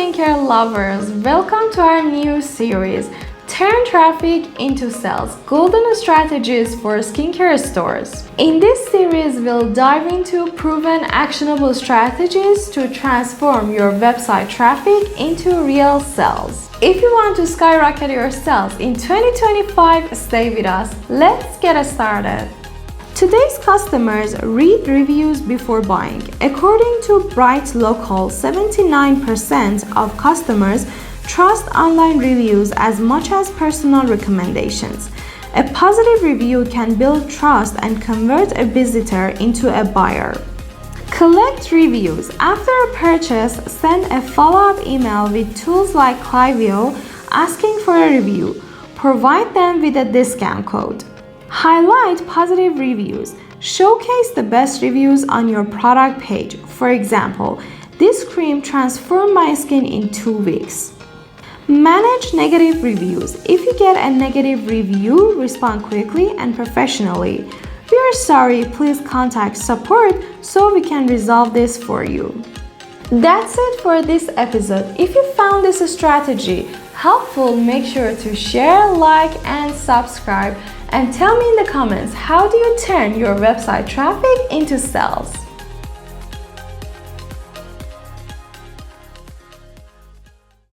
skincare lovers, welcome to our new series, Turn Traffic into Sales, Golden Strategies for Skincare Stores. In this series, we'll dive into proven actionable strategies to transform your website traffic into real sales. If you want to skyrocket your sales in 2025, stay with us. Let's get started. Today's customers read reviews before buying. According to Bright Local, 79% of customers trust online reviews as much as personal recommendations. A positive review can build trust and convert a visitor into a buyer. Collect reviews. After a purchase, send a follow-up email with tools like Cliveo asking for a review. Provide them with a discount code. Highlight positive reviews. Showcase the best reviews on your product page. For example, this cream transformed my skin in 2 weeks. Manage negative reviews. If you get a negative review, respond quickly and professionally. We are sorry, please contact support so we can resolve this for you. That's it for this episode. If you found this strategy helpful, make sure to share, like, and subscribe. And tell me in the comments, how do you turn your website traffic into sales?